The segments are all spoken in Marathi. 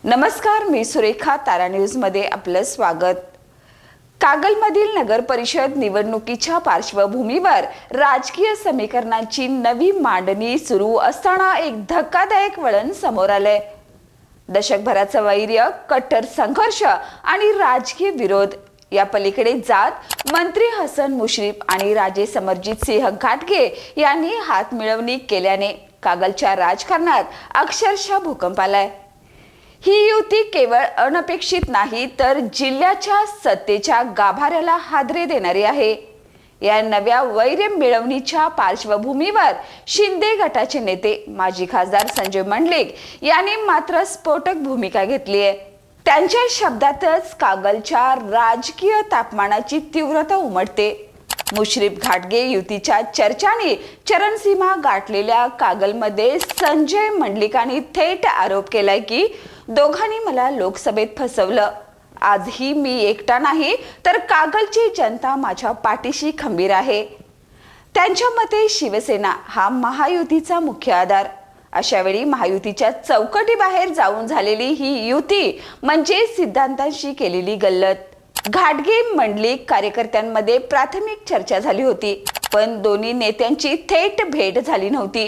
नमस्कार, मी सुरेखा. तारा न्यूज मध्ये आपलं स्वागत. कागलमधील नगर परिषद निवडणुकीच्या पार्श्वभूमीवर राजकीय समीकरणांची नवी मांडणी सुरू असताना एक धक्कादायक वळण समोर आलंय. दशकभराचं वैर्य, कट्टर संघर्ष आणि राजकीय विरोध या पलीकडे जात मंत्री हसन मुश्रीफ आणि राजे समरजित सिंह घाटगे यांनी हात मिळवणी केल्याने कागलच्या राजकारणात अक्षरशः भूकंप आलाय. ही युती केवळ अनपेक्षित नाही तर जिल्ह्याच्या सत्तेच्या गाभाऱ्याला हादरे देणारी आहे. या नव्या वैर्य मिळवणीच्या पार्श्वभूमीवर शिंदे गटाचे नेते माजी खासदार संजय मंडलिक यांनी मात्र स्फोटक भूमिका घेतली आहे. त्यांच्या शब्दातच कागलच्या राजकीय तापमानाची तीव्रता उमटते. मुश्रीफ घाटगे युतीच्या चर्चांनी चरणसीमा गाठलेल्या कागलमध्ये संजय मंडलिकांनी थेट आरोप केलाय की दोघांनी मला लोकसभेत फसवलं. आजही मी एकटा नाही तर कागलची जनता माझ्या पाठीशी खंबीर आहे. त्यांच्या मते शिवसेना हा महायुतीचा मुख्य आधार. अशा वेळी महायुतीच्या चौकटीबाहेर जाऊन झालेली ही युती म्हणजे सिद्धांतांशी केलेली गल्लत. घाटगे मंडलिक कार्यकर्त्यांमध्ये प्राथमिक चर्चा झाली होती, पण दोन्ही नेत्यांची थेट भेट झाली नव्हती.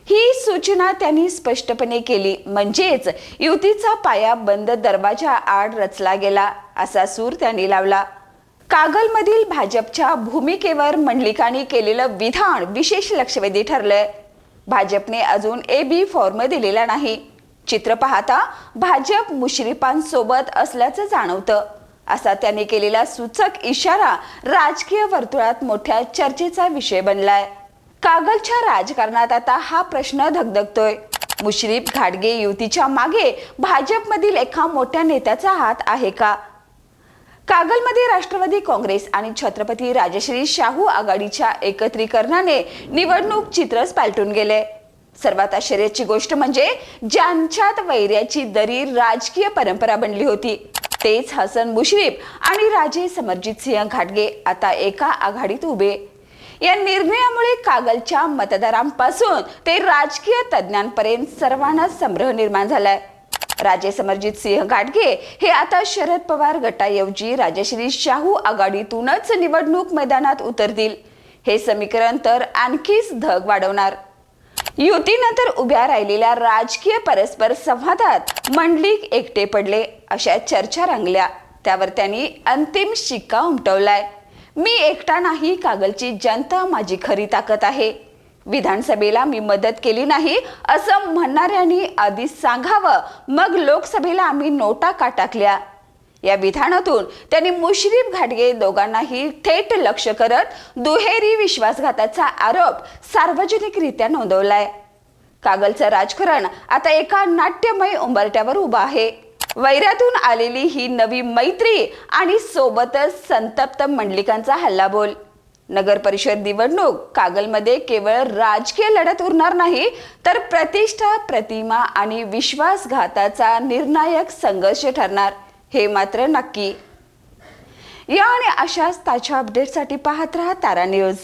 ही सूचना त्यांनी स्पष्टपणे केली, म्हणजेच युतीचा पाया बंद दरवाजा आड रचला गेला असा सूर त्यांनी लावला. कागलमधील भाजपच्या भूमिकेवर मंडलिकांनी केलेलं विधान विशेष लक्षवेधी ठरलंय. भाजपने अजून AB फॉर्म दिलेला नाही. चित्र पाहता भाजप मुश्रीफांसोबत असल्याचं जाणवतं. असा त्यांनी केलेला सूचक इशारा राजकीय वर्तुळात मोठ्या चर्चेचा विषय बनलाय. कागलच्या राजकारणात आता हा प्रश्न धगधगतोय. मुश्रीफ घाटगे युतीच्या मागे भाजपमधील एका मोठ्या नेत्याचा हात आहे का? कागलमध्ये राष्ट्रवादी काँग्रेस आणि छत्रपती राजश्री शाहू आघाडीच्या एकत्रीकरणाने निवडणूक चित्रच पालटून गेले. सर्वात आश्चर्याची गोष्ट म्हणजे ज्यांच्यात वैर्याची दरी राजकीय परंपरा बनली होती तेच हसन मुश्रीफ आणि राजे समरजित सिंह घाटगे आता एका आघाडीत उभे. या निर्णयामुळे कागलच्या मतदारांपासून ते राजकीय तज्ञांपर्यंत सर्वांनाच संभ्रम निर्माण झालाय. राजे समरजित सिंह घाटगे हे आता शरद पवार गटाऐवजी राजश्री शाहू आघाडीतूनच निवडणूक मैदानात उतरतील. हे समीकरण तर आणखीच धग वाढवणार. युतीनंतर उभ्या राहिलेल्या राजकीय परस्पर संवादात मंडलिक एकटे पडले अशा चर्चा रंगल्या. त्यावर त्यांनी अंतिम शिक्का उमटवलाय. मी एकटा नाही, कागलची जनता माझी खरी ताकद आहे. विधानसभेला मी मदत केली नाही असं म्हणणाऱ्यांनी आधी सांगावं, मग लोकसभेला आम्ही नोटा का टाकल्या. या विधानातून त्यांनी मुश्रीफ घाटगे दोघांनाही थेट लक्ष करत दुहेरी विश्वासघाताचा आरोप सार्वजनिकरित्या नोंदवलाय. कागलचं राजकारण आता एका नाट्यमय उंबरठ्यावर उभं आहे. वैरातून आलेली ही नवी मैत्री आणि सोबतच संतप्त मंडलिकांचा हल्लाबोल. नगर परिषद निवडणूक कागलमध्ये केवळ राजकीय लढत उरणार नाही तर प्रतिष्ठा, प्रतिमा आणि विश्वासघाताचा निर्णायक संघर्ष ठरणार हे मात्र नक्की. या आणि अशाच ताज्या अपडेटसाठी पाहत रहा तारा न्यूज.